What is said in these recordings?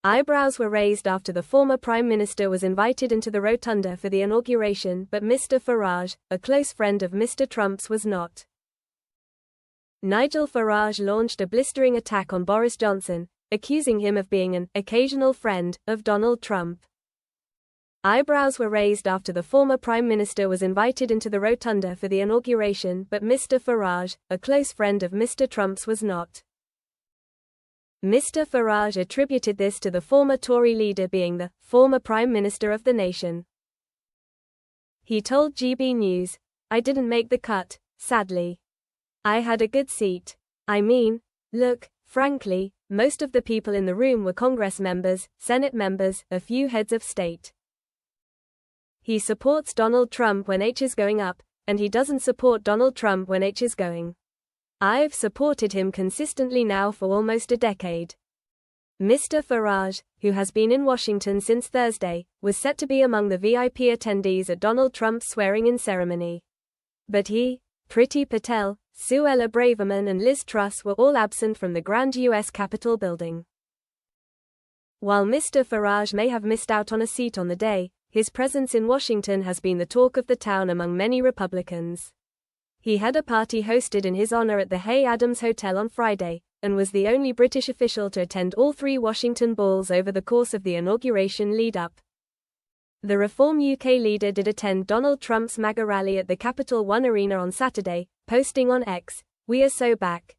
Eyebrows were raised after the former Prime Minister was invited into the rotunda for the inauguration, but Mr. Farage, a close friend of Mr. Trump's, was not. Nigel Farage launched a blistering attack on Boris Johnson, accusing him of being an occasional friend of Donald Trump. Eyebrows were raised after the former Prime Minister was invited into the rotunda for the inauguration, but Mr. Farage, a close friend of Mr. Trump's, was not. Mr. Farage attributed this to the former Tory leader being the former Prime Minister of the nation. He told GB News, "I didn't make the cut, sadly. I had a good seat. I mean, look, frankly, most of the people in the room were Congress members, Senate members, a few heads of state. He supports Donald Trump when H is going up, and he doesn't support Donald Trump when H is going. I've supported him consistently now for almost a decade." Mr. Farage, who has been in Washington since Thursday, was set to be among the VIP attendees at Donald Trump's swearing-in ceremony. But he, Priti Patel, Suella Braverman and Liz Truss were all absent from the grand U.S. Capitol building. While Mr. Farage may have missed out on a seat on the day, his presence in Washington has been the talk of the town among many Republicans. He had a party hosted in his honor at the Hay Adams Hotel on Friday, and was the only British official to attend all three Washington balls over the course of the inauguration lead-up. The Reform UK leader did attend Donald Trump's MAGA rally at the Capital One Arena on Saturday, posting on X, "We are so back.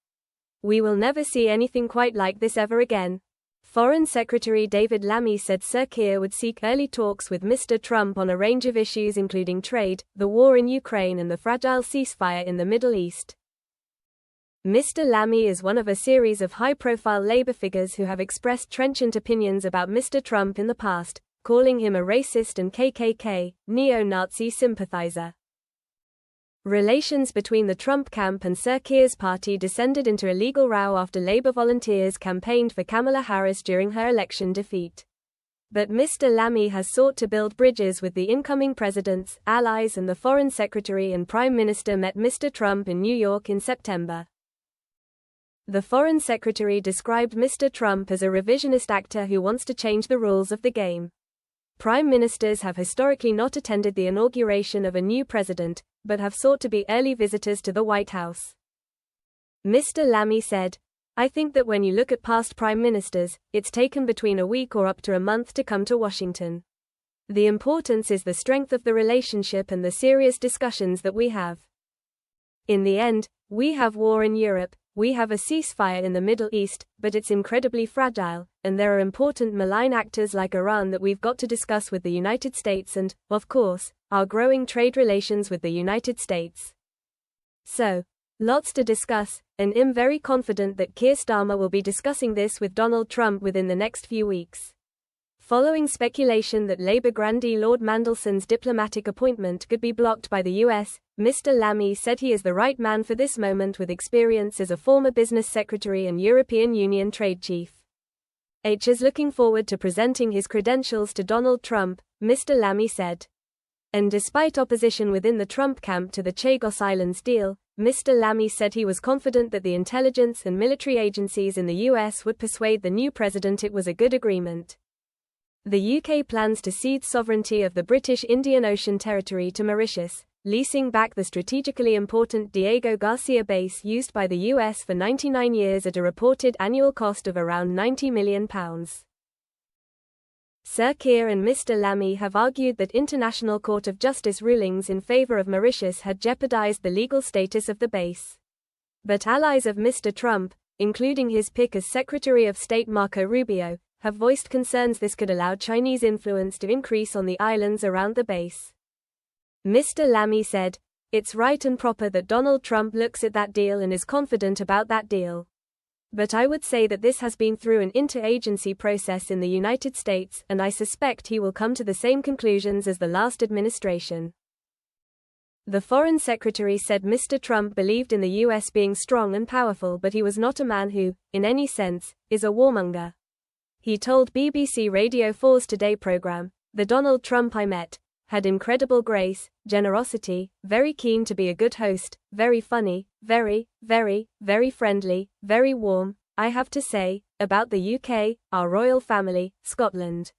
We will never see anything quite like this ever again." Foreign Secretary David Lammy said Sir Keir would seek early talks with Mr. Trump on a range of issues including trade, the war in Ukraine and the fragile ceasefire in the Middle East. Mr. Lammy is one of a series of high-profile Labour figures who have expressed trenchant opinions about Mr. Trump in the past, calling him a racist and KKK, neo-Nazi sympathizer. Relations between the Trump camp and Sir Keir's party descended into a legal row after Labour volunteers campaigned for Kamala Harris during her election defeat. But Mr. Lammy has sought to build bridges with the incoming president's allies, and the Foreign Secretary and Prime Minister met Mr. Trump in New York in September. The Foreign Secretary described Mr. Trump as a revisionist actor who wants to change the rules of the game. Prime ministers have historically not attended the inauguration of a new president, but have sought to be early visitors to the White House. Mr. Lammy said, "I think that when you look at past prime ministers, it's taken between a week or up to a month to come to Washington. The importance is the strength of the relationship and the serious discussions that we have. In the end, we have war in Europe, we have a ceasefire in the Middle East, but it's incredibly fragile, and there are important malign actors like Iran that we've got to discuss with the United States and, of course, our growing trade relations with the United States. So, lots to discuss, and I'm very confident that Keir Starmer will be discussing this with Donald Trump within the next few weeks." Following speculation that Labour grandee Lord Mandelson's diplomatic appointment could be blocked by the US, Mr. Lammy said he is the right man for this moment with experience as a former business secretary and European Union trade chief. H is looking forward to presenting his credentials to Donald Trump, Mr. Lammy said. And despite opposition within the Trump camp to the Chagos Islands deal, Mr. Lammy said he was confident that the intelligence and military agencies in the US would persuade the new president it was a good agreement. The UK plans to cede sovereignty of the British Indian Ocean Territory to Mauritius, leasing back the strategically important Diego Garcia base used by the US for 99 years at a reported annual cost of around £90 million. Sir Keir and Mr. Lammy have argued that International Court of Justice rulings in favour of Mauritius had jeopardised the legal status of the base. But allies of Mr. Trump, including his pick as Secretary of State Marco Rubio, have voiced concerns this could allow Chinese influence to increase on the islands around the base. Mr. Lammy said, "It's right and proper that Donald Trump looks at that deal and is confident about that deal. But I would say that this has been through an interagency process in the United States, and I suspect he will come to the same conclusions as the last administration." The Foreign Secretary said Mr. Trump believed in the US being strong and powerful, but he was not a man who, in any sense, is a warmonger. He told BBC Radio 4's Today program, "The Donald Trump I met had incredible grace, generosity, very keen to be a good host, very funny, very, very, very friendly, very warm. I have to say, about the UK, our royal family, Scotland.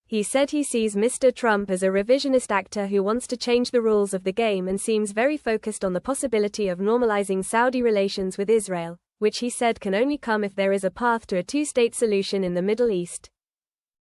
He said he sees Mr. Trump as a revisionist actor who wants to change the rules of the game and seems very focused on the possibility of normalizing Saudi relations with Israel, which he said can only come if there is a path to a two-state solution in the Middle East.